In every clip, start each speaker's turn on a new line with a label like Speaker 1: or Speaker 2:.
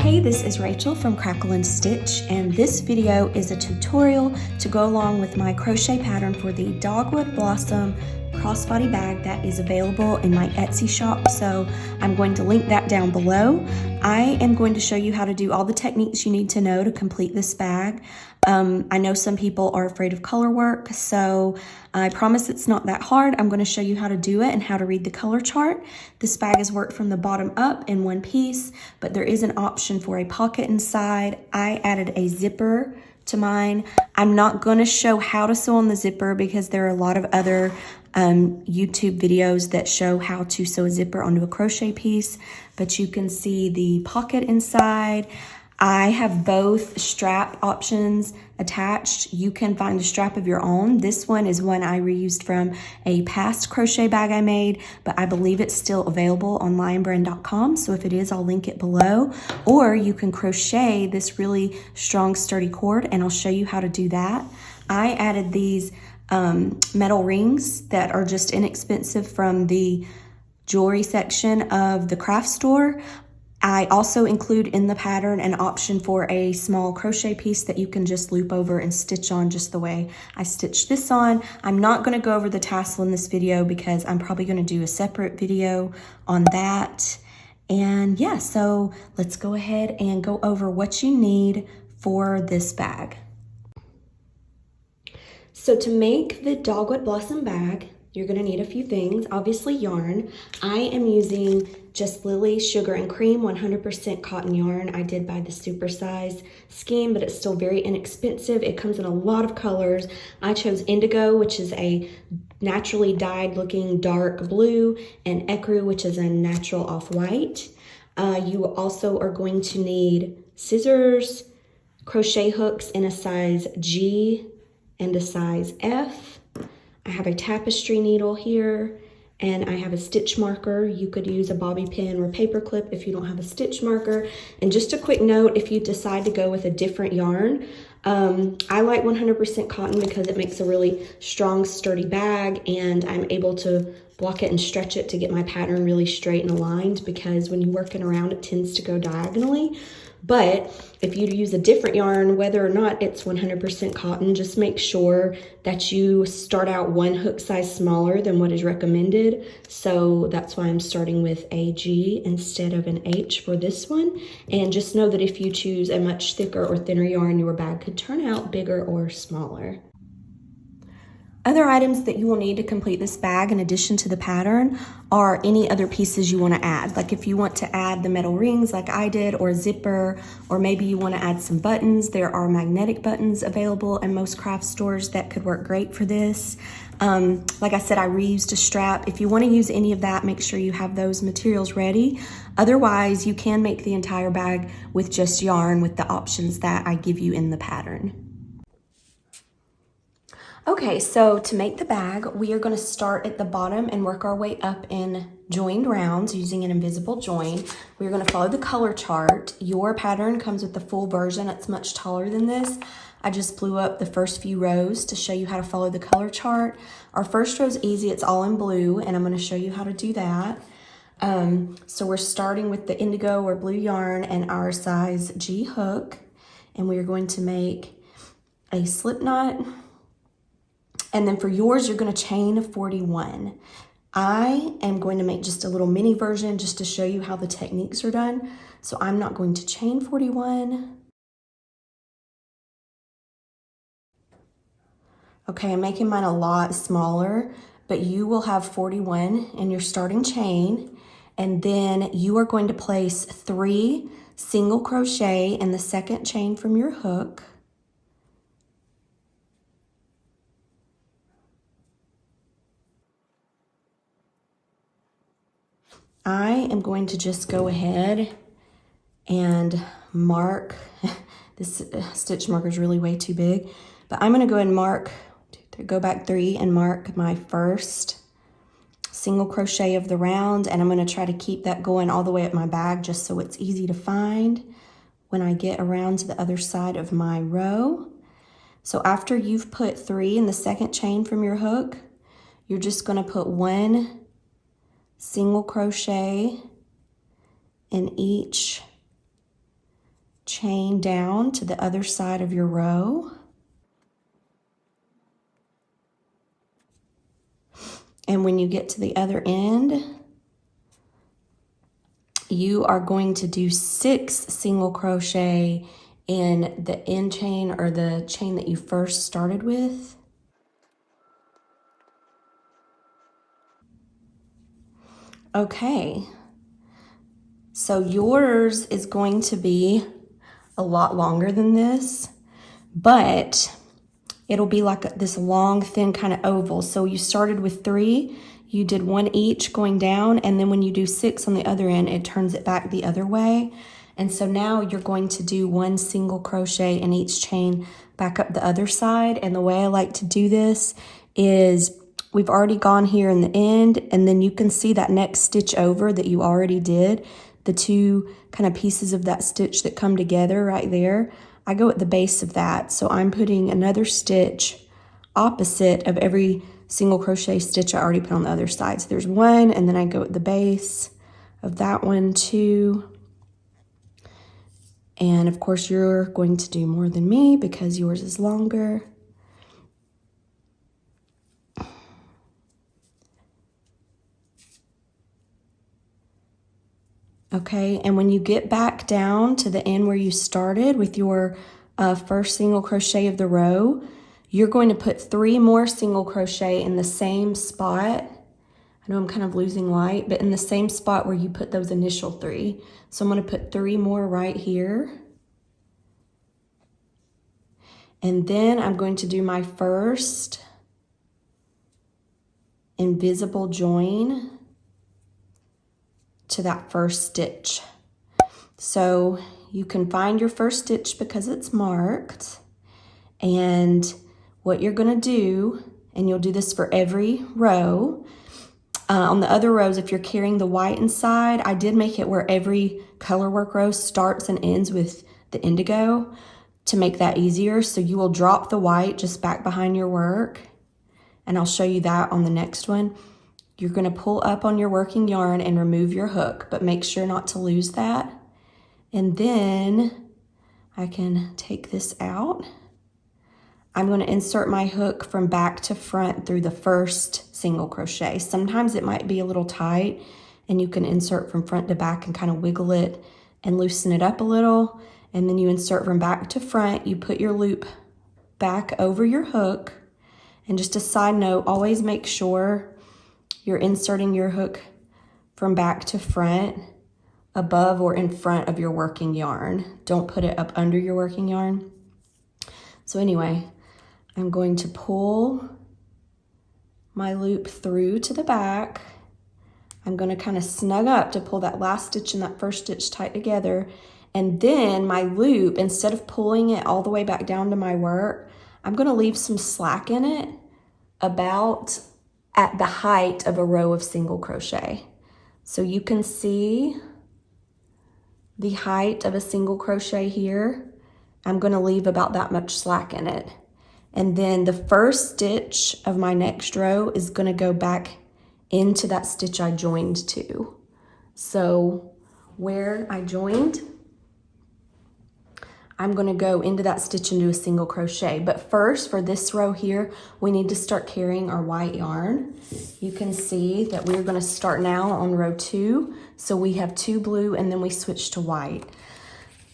Speaker 1: Hey, this is Rachel from Crackle and Stitch, and this video is a tutorial to go along with my crochet pattern for the Dogwood Blossom crossbody bag that is available in my Etsy shop, so I'm going to link that down below. I am going to show you how to do all the techniques you need to know to complete this bag. I know some people are afraid of color work, so I promise it's not that hard. I'm going to show you how to do it and how to read the color chart. This bag is worked from the bottom up in one piece, but there is an option for a pocket inside. I added a zipper to mine. I'm not going to show how to sew on the zipper because there are a lot of other YouTube videos that show how to sew a zipper onto a crochet piece, but you can see the pocket inside. I have both strap options attached. You can find a strap of your own. This one is one I reused from a past crochet bag I made, but I believe it's still available on lionbrand.com. So if it is, I'll link it below. Or you can crochet this really strong, sturdy cord, and I'll show you how to do that. I added these metal rings that are just inexpensive from the jewelry section of the craft store. I also include in the pattern an option for a small crochet piece that you can just loop over and stitch on just the way I stitched this on. I'm not going to go over the tassel in this video because I'm probably going to do a separate video on that. And yeah, so let's go ahead and go over what you need for this bag. So to make the Dogwood Blossom bag, you're going to need a few things. Obviously yarn. I am using Just Lily Sugar and Cream 100% cotton yarn. I did buy the supersize scheme, but it's still very inexpensive. It comes in a lot of colors. I chose Indigo, which is a naturally dyed looking dark blue, and Ecru, which is a natural off-white. You also are going to need scissors, crochet hooks in a size G and a size F. I have a tapestry needle here, and I have a stitch marker. You could use a bobby pin or a paper clip if you don't have a stitch marker. And just a quick note, if you decide to go with a different yarn, I like 100% cotton because it makes a really strong, sturdy bag, and I'm able to block it and stretch it to get my pattern really straight and aligned, because when you're working around, it tends to go diagonally. But if you use a different yarn, whether or not it's 100% cotton, just make sure that you start out one hook size smaller than what is recommended. So that's why I'm starting with a G instead of an H for this one. And just know that if you choose a much thicker or thinner yarn, your bag could turn out bigger or smaller. Other items that you will need to complete this bag in addition to the pattern are any other pieces you want to add. Like if you want to add the metal rings like I did, or a zipper, or maybe you want to add some buttons. There are magnetic buttons available in most craft stores that could work great for this. Like I said, I reused a strap. If you want to use any of that, make sure you have those materials ready. Otherwise, you can make the entire bag with just yarn with the options that I give you in the pattern. Okay, so to make the bag, we are going to start at the bottom and work our way up in joined rounds using an invisible join. We're going to follow the color chart. Your pattern comes with the full version. It's much taller than this. I just blew up the first few rows to show you how to follow the color chart. Our first row is easy. It's all in blue, and I'm going to show you how to do that. So we're starting with the indigo or blue yarn and our size G hook, and we are going to make a slip knot. And then for yours, you're going to chain 41. I am going to make just a little mini version just to show you how the techniques are done. So I'm not going to chain 41. Okay, I'm making mine a lot smaller, but you will have 41 in your starting chain. And then you are going to place 3 single crochet in the second chain from your hook. I am going to just go ahead and mark. This stitch marker is really way too big, but I'm going to go ahead and mark, go back 3 and mark my first single crochet of the round, and I'm going to try to keep that going all the way up my bag just so it's easy to find when I get around to the other side of my row. So after you've put 3 in the second chain from your hook, you're just going to put 1 single crochet in each chain down to the other side of your row. And when you get to the other end, you are going to do 6 single crochet in the end chain or the chain that you first started with. Okay, so yours is going to be a lot longer than this, but it'll be like this long, thin kind of oval. So you started with 3, you did 1 each going down, and then when you do 6 on the other end, it turns it back the other way. And so now you're going to do 1 single crochet in each chain back up the other side. And the way I like to do this is we've already gone here in the end, and then you can see that next stitch over that you already did, the 2 kind of pieces of that stitch that come together right there. I go at the base of that, so I'm putting another stitch opposite of every single crochet stitch I already put on the other side. So there's 1, and then I go at the base of that one, 2. And of course you're going to do more than me because yours is longer. Okay, and when you get back down to the end where you started with your first single crochet of the row, you're going to put 3 more single crochet in the same spot. I know I'm kind of losing light, but in the same spot where you put those initial 3. So I'm going to put 3 more right here. And then I'm going to do my first invisible join to that first stitch. So you can find your first stitch because it's marked, and what you're going to do, and you'll do this for every row, on the other rows, if you're carrying the white inside, I did make it where every color work row starts and ends with the indigo to make that easier. So you will drop the white just back behind your work, and I'll show you that on the next one. You're going to pull up on your working yarn and remove your hook, but make sure not to lose that. And then I can take this out. I'm going to insert my hook from back to front through the first single crochet. Sometimes it might be a little tight, and you can insert from front to back and kind of wiggle it and loosen it up a little. And then you insert from back to front. You put your loop back over your hook. And just a side note, always make sure you're inserting your hook from back to front, above or in front of your working yarn. Don't put it up under your working yarn. So anyway, I'm going to pull my loop through to the back. I'm going to kind of snug up to pull that last stitch and that first stitch tight together. And then my loop, instead of pulling it all the way back down to my work, I'm going to leave some slack in it about at the height of a row of single crochet. So you can see the height of a single crochet here. I'm going to leave about that much slack in it. And then the first stitch of my next row is going to go back into that stitch I joined to. So where I joined, I'm going to go into that stitch and do a single crochet. But first, for this row here, we need to start carrying our white yarn. You can see that we're going to start now on row 2. So we have 2 blue, and then we switch to white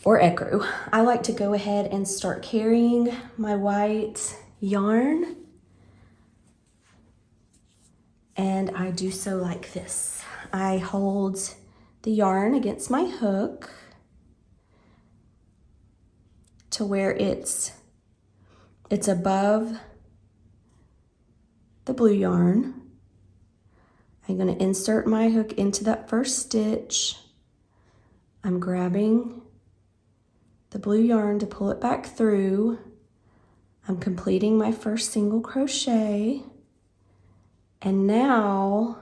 Speaker 1: or ecru. I like to go ahead and start carrying my white yarn. And I do so like this. I hold the yarn against my hook to where it's above the blue yarn. I'm going to insert my hook into that first stitch. I'm grabbing the blue yarn to pull it back through. I'm completing my first single crochet. And now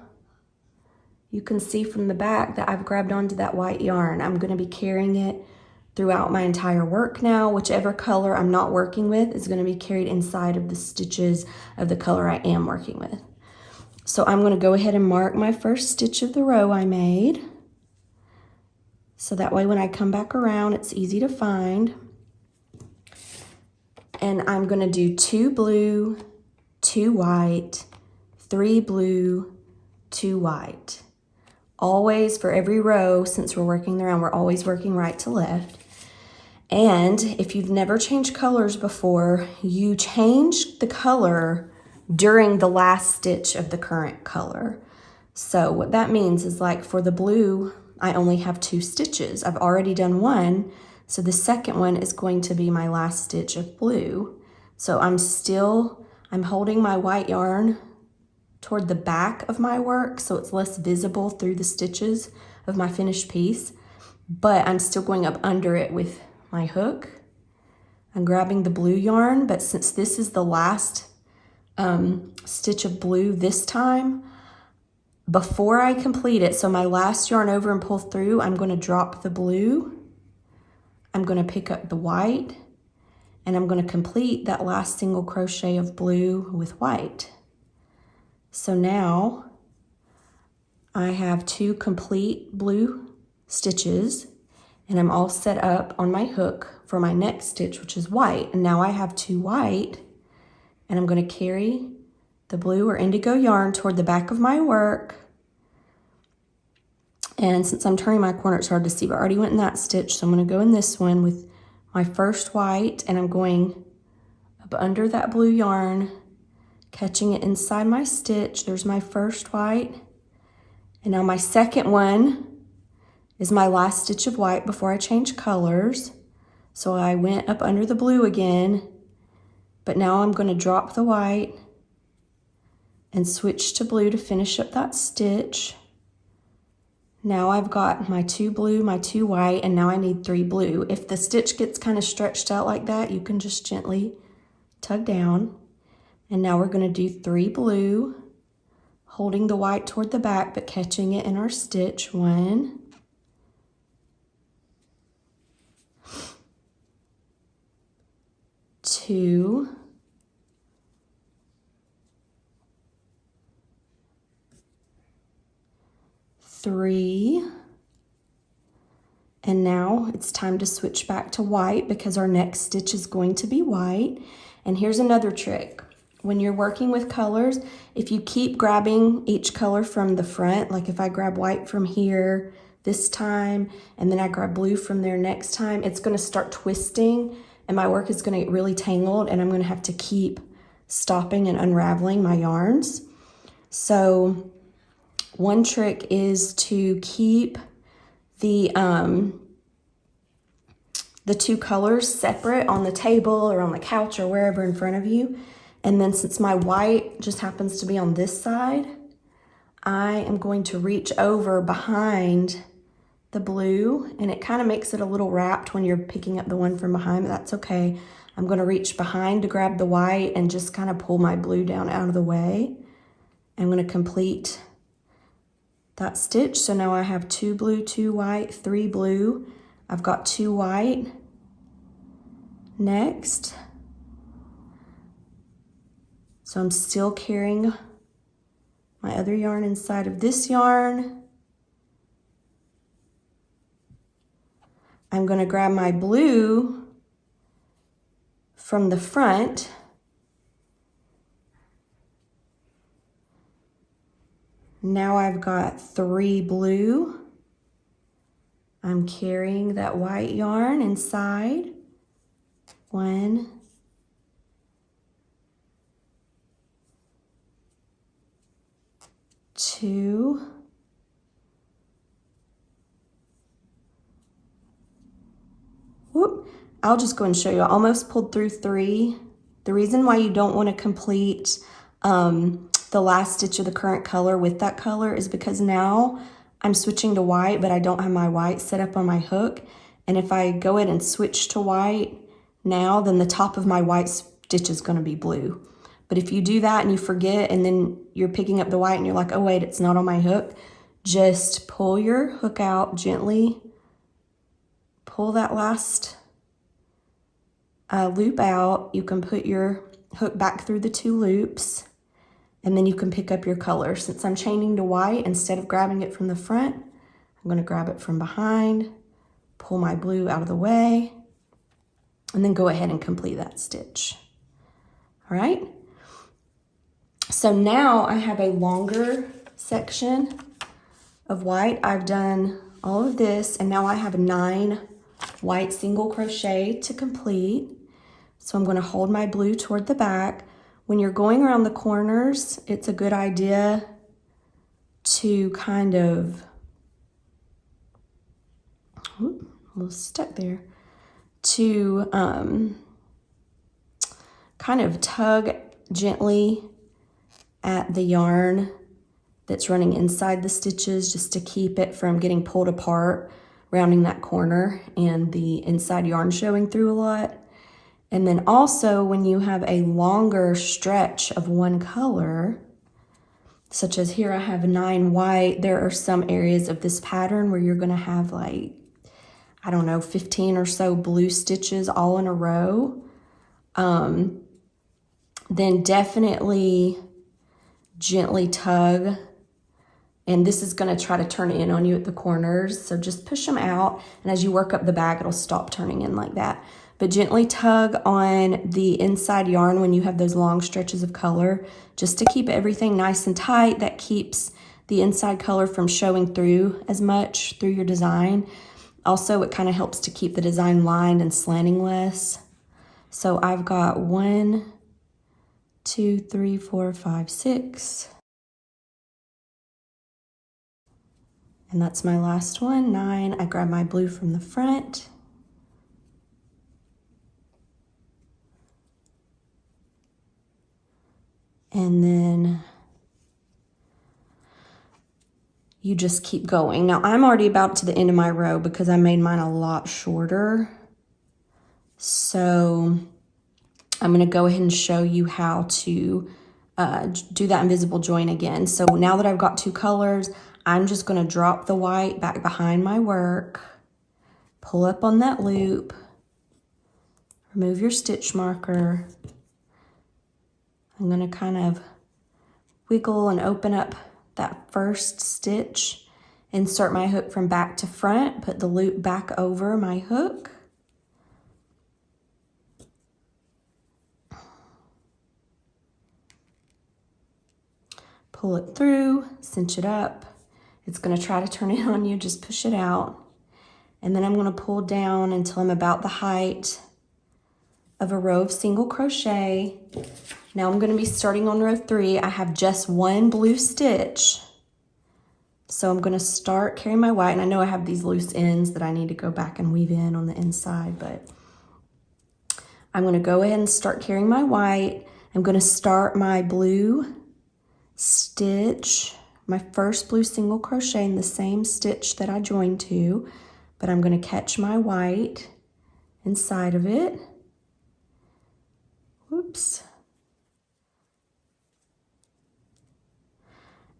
Speaker 1: you can see from the back that I've grabbed onto that white yarn. I'm going to be carrying it throughout my entire work now. Whichever color I'm not working with is going to be carried inside of the stitches of the color I am working with. So I'm going to go ahead and mark my first stitch of the row I made. So that way when I come back around, it's easy to find. And I'm gonna do 2 blue, 2 white, 3 blue, 2 white. Always for every row, since we're working around, we're always working right to left. And if you've never changed colors before, you change the color during the last stitch of the current color. So what that means is, like for the blue, I only have 2 stitches. I've already done 1, so the second one is going to be my last stitch of blue. So I'm holding my white yarn toward the back of my work so it's less visible through the stitches of my finished piece, but I'm still going up under it with my hook. I'm grabbing the blue yarn, but since this is the last stitch of blue this time, before I complete it, so my last yarn over and pull through, I'm going to drop the blue, I'm going to pick up the white, and I'm going to complete that last single crochet of blue with white. So now I have 2 complete blue stitches, and I'm all set up on my hook for my next stitch, which is white. And now I have 2 white, and I'm going to carry the blue or indigo yarn toward the back of my work. And since I'm turning my corner, it's hard to see, but I already went in that stitch, so I'm going to go in this one with my first white, and I'm going up under that blue yarn, catching it inside my stitch. There's my first white. And now my second one is my last stitch of white before I change colors. So I went up under the blue again, but now I'm going to drop the white and switch to blue to finish up that stitch. Now I've got my 2 blue, my 2 white, and now I need 3 blue. If the stitch gets kind of stretched out like that, you can just gently tug down. And now we're going to do 3 blue, holding the white toward the back, but catching it in our stitch. 1, 2, 3, and now it's time to switch back to white because our next stitch is going to be white. And here's another trick. When you're working with colors, if you keep grabbing each color from the front, like if I grab white from here this time, and then I grab blue from there next time, it's going to start twisting and my work is going to get really tangled, and I'm going to have to keep stopping and unraveling my yarns. So one trick is to keep the 2 colors separate on the table or on the couch or wherever in front of you. And then since my white just happens to be on this side, I am going to reach over behind the blue, and it kind of makes it a little wrapped when you're picking up the one from behind, but that's okay. I'm going to reach behind to grab the white and just kind of pull my blue down out of the way. I'm going to complete that stitch. So now I have 2 blue, 2 white, 3 blue. I've got 2 white. Next, so I'm still carrying my other yarn inside of this yarn. I'm going to grab my blue from the front. Now I've got 3 blue. I'm carrying that white yarn inside. 1, 2, whoop. I'll just go and show you. I almost pulled through 3. The reason why you don't want to complete the last stitch of the current color with that color is because now I'm switching to white, but I don't have my white set up on my hook. And if I go in and switch to white now, then the top of my white stitch is going to be blue. But if you do that and you forget, and then you're picking up the white and you're like, oh wait, it's not on my hook, just pull your hook out gently, pull that last loop out. You can put your hook back through the 2 loops, and then you can pick up your color. Since I'm chaining to white, instead of grabbing it from the front, I'm going to grab it from behind, pull my blue out of the way, and then go ahead and complete that stitch. All right. So now I have a longer section of white. I've done all of this, and now I have 9 white single crochet to complete. So I'm going to hold my blue toward the back. When you're going around the corners, it's a good idea to kind of, a little stuck there, to kind of tug gently at the yarn that's running inside the stitches, just to keep it from getting pulled apart, rounding that corner and the inside yarn showing through a lot. And then also when you have a longer stretch of one color, such as here I have 9 white, there are some areas of this pattern where you're gonna have like, I don't know, 15 or so blue stitches all in a row. Then definitely gently tug, and this is going to try to turn in on you at the corners, so just push them out, and as you work up the bag it'll stop turning in like that. But gently tug on the inside yarn when you have those long stretches of color, just to keep everything nice and tight. That keeps the inside color from showing through as much through your design. Also, it kind of helps to keep the design lined and slanting less. So I've got 1, 2, 3, 4, 5, 6. And that's my last one, 9. I grab my blue from the front. And then you just keep going. Now I'm already about to the end of my row because I made mine a lot shorter. So I'm gonna go ahead and show you how to do that invisible join again. So now that I've got 2 colors, I'm just gonna drop the white back behind my work, pull up on that loop, remove your stitch marker. I'm gonna kind of wiggle and open up that first stitch, insert my hook from back to front, put the loop back over my hook. Pull it through, cinch it up. It's gonna try to turn in on you, just push it out. And then I'm gonna pull down until I'm about the height of a row of single crochet. Now I'm gonna be starting on row 3. I have just 1 blue stitch. So I'm gonna start carrying my white, and I know I have these loose ends that I need to go back and weave in on the inside, but I'm gonna go ahead and start carrying my white. I'm gonna start my blue stitch, my first blue single crochet in the same stitch that I joined to, but I'm gonna catch my white inside of it. Whoops.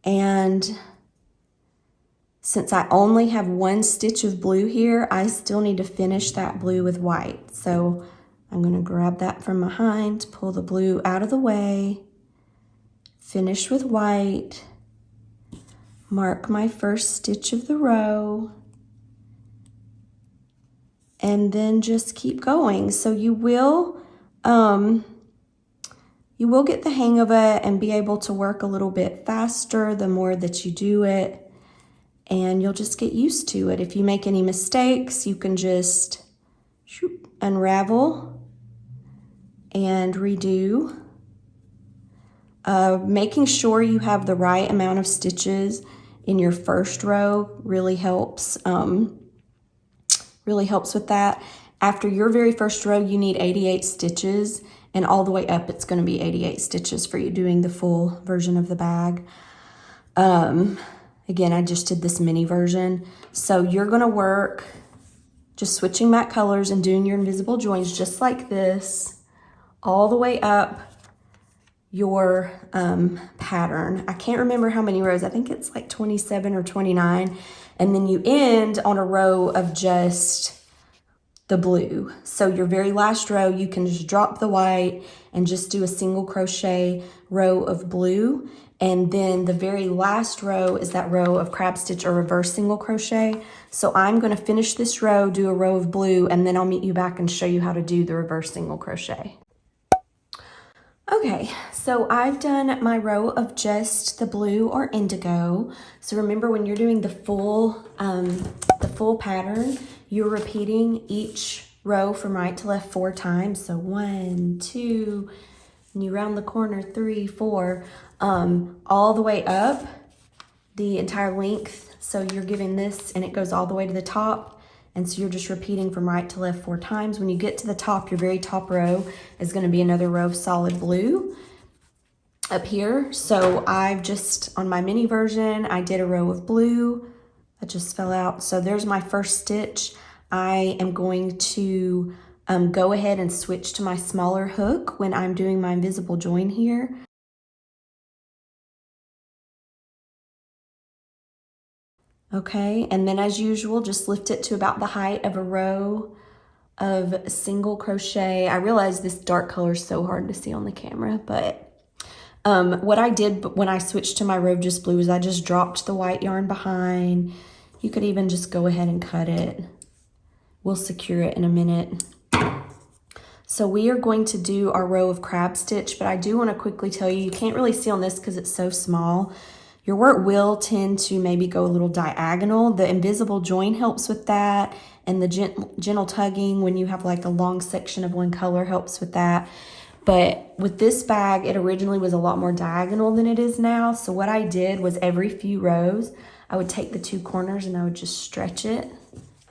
Speaker 1: And since I only have 1 stitch of blue here, I still need to finish that blue with white. So I'm gonna grab that from behind, pull the blue out of the way, finish with white, mark my first stitch of the row, and then just keep going. So you will get the hang of it and be able to work a little bit faster the more that you do it, and you'll just get used to it. If you make any mistakes, you can just unravel and redo. Making sure you have the right amount of stitches in your first row really helps with that. After your very first row, you need 88 stitches, and all the way up, it's gonna be 88 stitches for you doing the full version of the bag. Again, I just did this mini version. So you're gonna work just switching back colors and doing your invisible joins just like this, all the way up your pattern. I can't remember how many rows. I think it's like 27 or 29. And then you end on a row of just the blue. So your very last row, you can just drop the white and just do a single crochet row of blue. And then the very last row is that row of crab stitch or reverse single crochet. So I'm going to finish this row, do a row of blue, and then I'll meet you back and show you how to do the reverse single crochet. Okay, so I've done my row of just the blue or indigo. So remember, when you're doing the full pattern, you're repeating each row from right to left 4 times. So 1, 2, and you round the corner 3, 4, all the way up the entire length. So you're giving this and it goes all the way to the top. And so you're just repeating from right to left 4 times. When you get to the top, your very top row is going to be another row of solid blue up here. So I've just, on my mini version, I did a row of blue that just fell out. So there's my first stitch. I am going to go ahead and switch to my smaller hook when I'm doing my invisible join here. Okay, and then as usual, just lift it to about the height of a row of single crochet. I realize this dark color is so hard to see on the camera, but what I did when I switched to my row of just blue is I just dropped the white yarn behind. You could even just go ahead and cut it. We'll secure it in a minute. So we are going to do our row of crab stitch, but I do want to quickly tell you, you can't really see on this because it's so small. Your work will tend to maybe go a little diagonal. The invisible join helps with that, and the gentle tugging when you have like a long section of one color helps with that. But with this bag, it originally was a lot more diagonal than it is now. So what I did was every few rows, I would take the 2 corners and I would just stretch it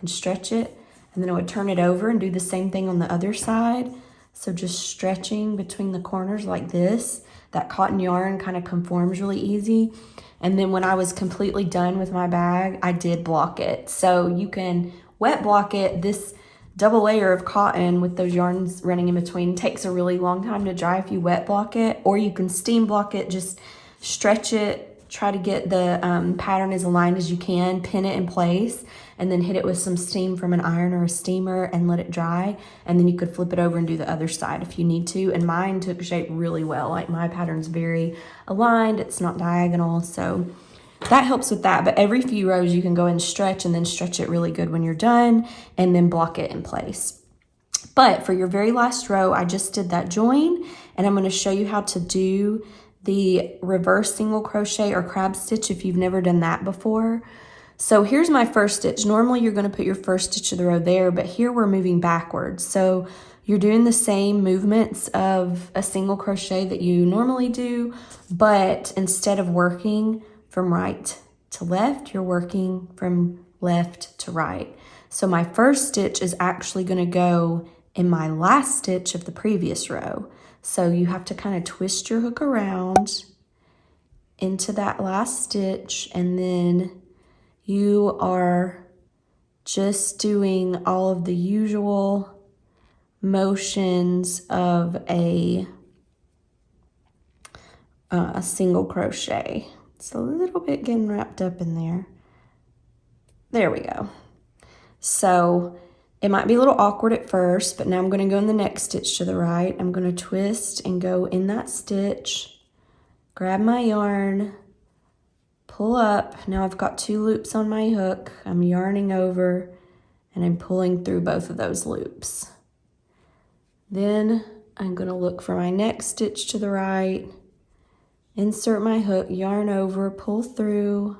Speaker 1: and stretch it. And then I would turn it over and do the same thing on the other side. So just stretching between the corners like this. That cotton yarn kind of conforms really easy. And then when I was completely done with my bag, I did block it. So you can wet block it. This double layer of cotton with those yarns running in between takes a really long time to dry if you wet block it, or you can steam block it. Just stretch it, try to get the pattern as aligned as you can, pin it in place, and then hit it with some steam from an iron or a steamer and let it dry. And then you could flip it over and do the other side if you need to. And mine took shape really well. Like, my pattern's very aligned, it's not diagonal, so that helps with that. But every few rows you can go and stretch, and then stretch it really good when you're done, and then block it in place. But for your very last row, I just did that join, and I'm going to show you how to do the reverse single crochet or crab stitch if you've never done that before. So here's my first stitch. Normally you're going to put your first stitch of the row there, but here we're moving backwards. So you're doing the same movements of a single crochet that you normally do, but instead of working from right to left, you're working from left to right. So my first stitch is actually going to go in my last stitch of the previous row. So you have to kind of twist your hook around into that last stitch, and then you are just doing all of the usual motions of a single crochet. It's a little bit getting wrapped up in there. There we go. So it might be a little awkward at first, but now I'm going to go in the next stitch to the right. I'm going to twist and go in that stitch, grab my yarn, pull up. Now I've got 2 loops on my hook. I'm yarning over and I'm pulling through both of those loops. Then I'm going to look for my next stitch to the right, insert my hook, yarn over, pull through,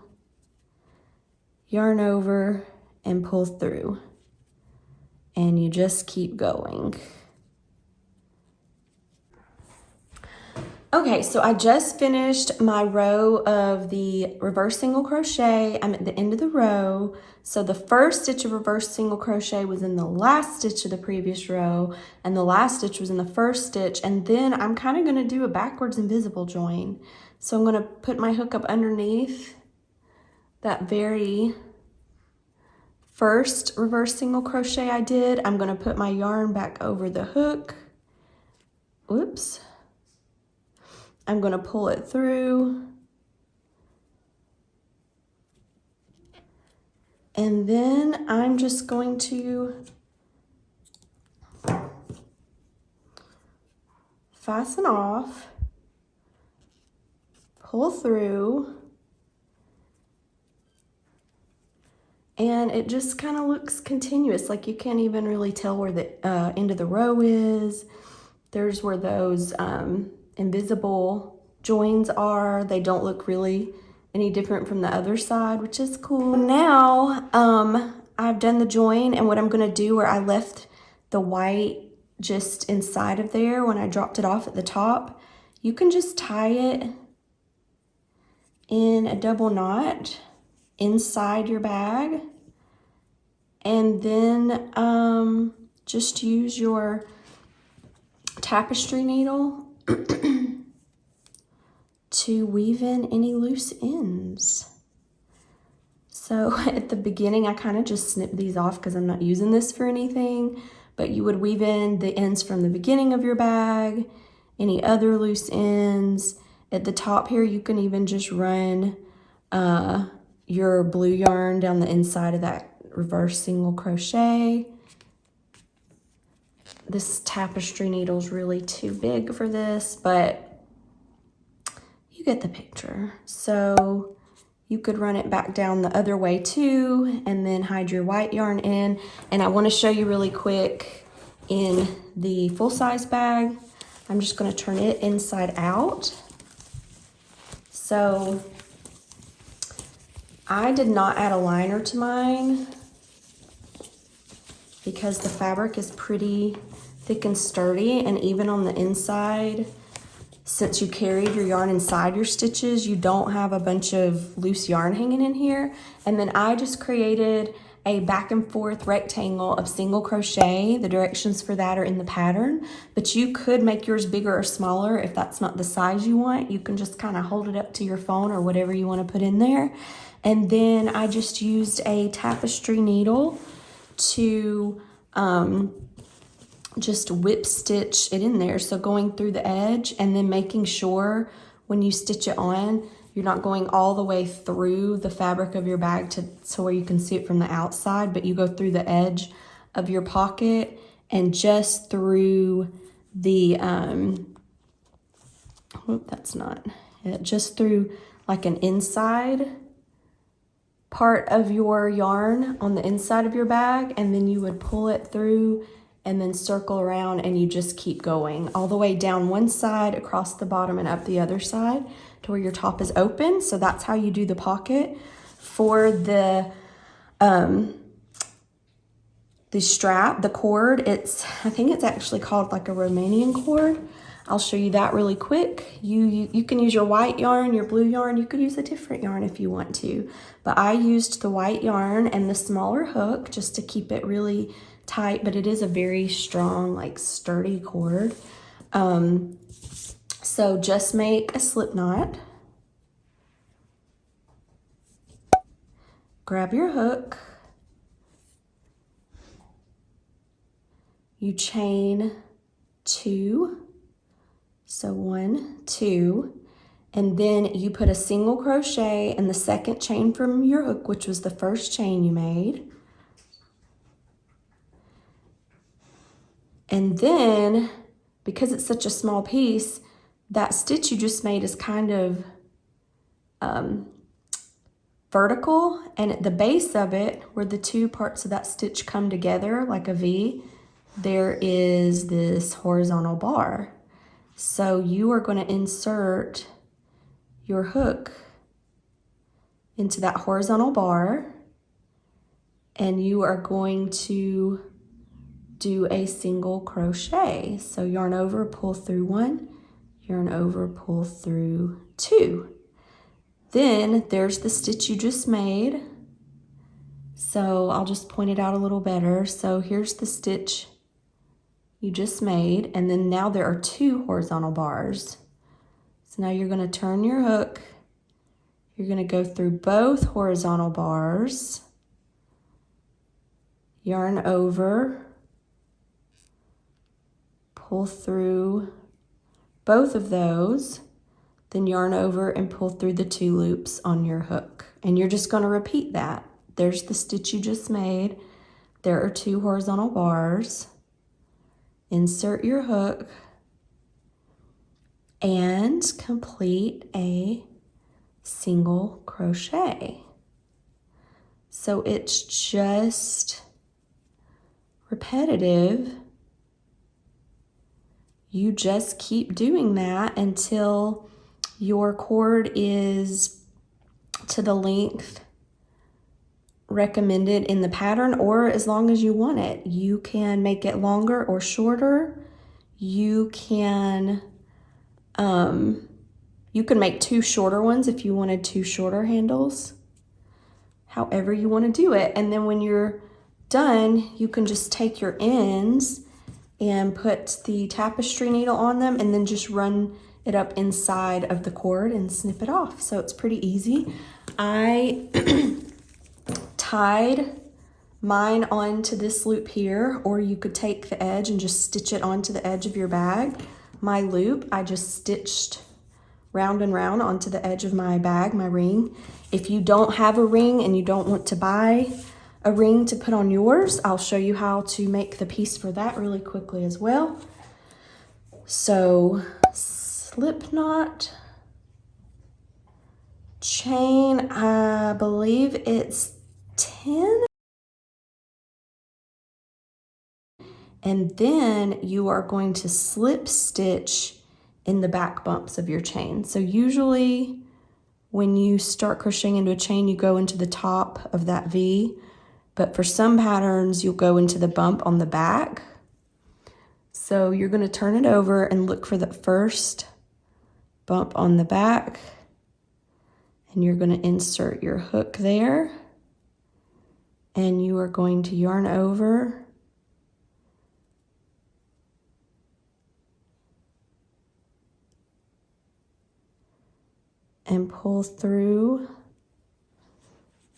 Speaker 1: yarn over, and pull through. And you just keep going. Okay, so I just finished my row of the reverse single crochet. I'm at the end of the row. So the first stitch of reverse single crochet was in the last stitch of the previous row, and the last stitch was in the first stitch. And then I'm kind of going to do a backwards invisible join. So I'm going to put my hook up underneath that very first reverse single crochet I did. I'm going to put my yarn back over the hook. Whoops. I'm going to pull it through, and then I'm just going to fasten off, pull through, and it just kind of looks continuous. Like you can't even really tell where the end of the row is. There's where those invisible joins are. They don't look really any different from the other side, which is cool. Now, I've done the join, and what I'm gonna do, where I left the white just inside of there when I dropped it off at the top, you can just tie it in a double knot inside your bag, and then just use your tapestry needle to weave in any loose ends. So at the beginning, I kind of just snipped these off because I'm not using this for anything, but you would weave in the ends from the beginning of your bag, any other loose ends. At the top here, you can even just run your blue yarn down the inside of that reverse single crochet. This tapestry needle is really too big for this, but you get the picture. So you could run it back down the other way too, and then hide your white yarn in. And I want to show you really quick in the full-size bag. I'm just going to turn it inside out. So I did not add a liner to mine because the fabric is pretty thick and sturdy, and even on the inside, since you carried your yarn inside your stitches, you don't have a bunch of loose yarn hanging in here. And then I just created a back and forth rectangle of single crochet. The directions for that are in the pattern, but you could make yours bigger or smaller if that's not the size you want. You can just kind of hold it up to your phone or whatever you want to put in there. And then I just used a tapestry needle to just whip stitch it in there. So going through the edge and then making sure when you stitch it on, you're not going all the way through the fabric of your bag to where you can see it from the outside, but you go through the edge of your pocket and just through the, that's not it, just through like an inside part of your yarn on the inside of your bag, and then you would pull it through and then circle around, and you just keep going all the way down one side, across the bottom, and up the other side to where your top is open. So that's how you do the pocket. For the strap, the cord, I think it's actually called like a Romanian cord. I'll show you that really quick. You can use your white yarn, your blue yarn. You could use a different yarn if you want to, but I used the white yarn and the smaller hook just to keep it really tight, but it is a very strong, like sturdy cord. So just make a slip knot, grab your hook, you chain 2, so 1, 2, and then you put a single crochet in the second chain from your hook, which was the first chain you made. And then, because it's such a small piece, that stitch you just made is kind of vertical, and at the base of it, where the two parts of that stitch come together like a V, there is this horizontal bar. So you are going to insert your hook into that horizontal bar, and you are going to do a single crochet. So yarn over, pull through 1, yarn over, pull through 2. Then there's the stitch you just made. So I'll just point it out a little better. So here's the stitch you just made, and then now there are 2 horizontal bars. So now you're going to turn your hook, you're going to go through both horizontal bars, yarn over, pull through both of those, then yarn over and pull through the 2 loops on your hook. And you're just going to repeat that. There's the stitch you just made. There are 2 horizontal bars. Insert your hook and complete a single crochet. So it's just repetitive. You just keep doing that until your cord is to the length recommended in the pattern, or as long as you want it. You can make it longer or shorter. You can make 2 shorter ones if you wanted 2 shorter handles, however you want to do it. And then when you're done, you can just take your ends and put the tapestry needle on them and then just run it up inside of the cord and snip it off. So it's pretty easy. I tied mine onto this loop here, or you could take the edge and just stitch it onto the edge of your bag. My loop, I just stitched round and round onto the edge of my bag, my ring. If you don't have a ring and you don't want to buy a ring to put on yours, I'll show you how to make the piece for that really quickly as well. So slip knot, chain, I believe it's 10. And then you are going to slip stitch in the back bumps of your chain. So usually when you start crocheting into a chain, you go into the top of that V, but for some patterns, you'll go into the bump on the back. So you're gonna turn it over and look for the first bump on the back, and you're gonna insert your hook there, and you are going to yarn over and pull through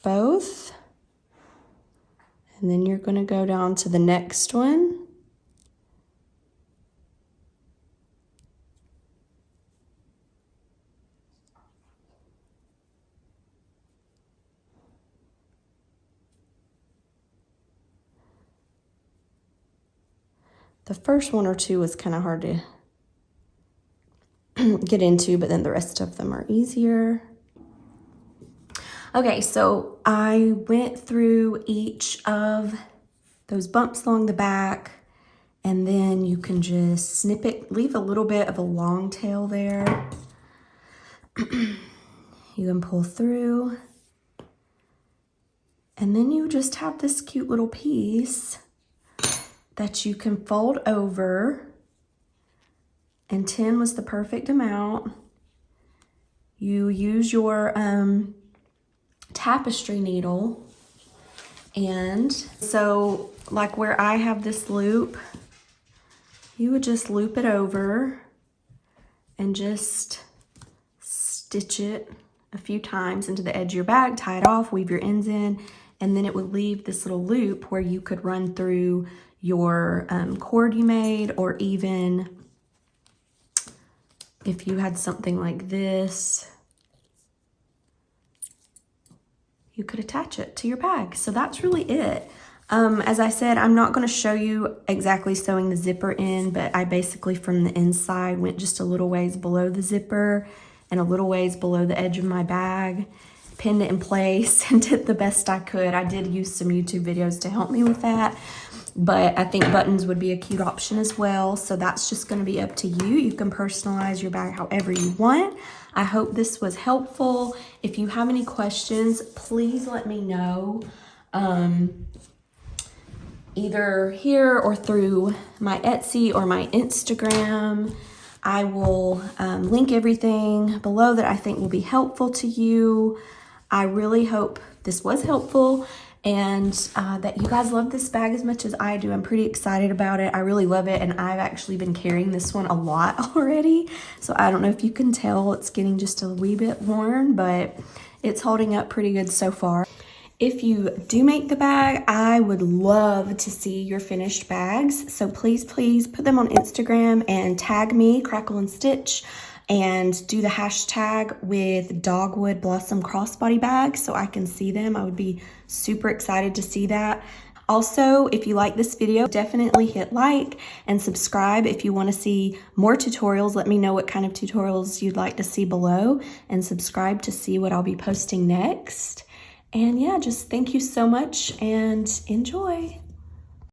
Speaker 1: both. And then you're going to go down to the next one. The first one or two was kind of hard to get into, but then the rest of them are easier. Okay, so I went through each of those bumps along the back, and then you can just snip it, leave a little bit of a long tail there. You can pull through, and then you just have this cute little piece that you can fold over, and 10 was the perfect amount. You use your tapestry needle, and so like where I have this loop, you would just loop it over and just stitch it a few times into the edge of your bag, tie it off, weave your ends in, and then it would leave this little loop where you could run through your cord you made, or even if you had something like this, you could attach it to your bag. So that's really it. As I said, I'm not going to show you exactly sewing the zipper in, but I basically from the inside went just a little ways below the zipper and a little ways below the edge of my bag, pinned it in place, and did the best I could. I did use some YouTube videos to help me with that, but I think buttons would be a cute option as well. So that's just going to be up to you. You can personalize your bag however you want. I hope this was helpful. If you have any questions, please let me know, either here or through my Etsy or my Instagram. I will link everything below that I think will be helpful to you. I really hope this was helpful, and that you guys love this bag as much as I do. I'm pretty excited about it. I really love it, and I've actually been carrying this one a lot already. So I don't know if you can tell, it's getting just a wee bit worn, but it's holding up pretty good so far. If you do make the bag, I would love to see your finished bags. So please, please put them on Instagram and tag me, Crackle and Stitch, and do the hashtag with Dogwood Blossom Crossbody bags so I can see them. I would be super excited to see that. Also, if you like this video, definitely hit like and subscribe. If you want to see more tutorials, let me know what kind of tutorials you'd like to see below, and subscribe to see what I'll be posting next. And yeah, just thank you so much and enjoy.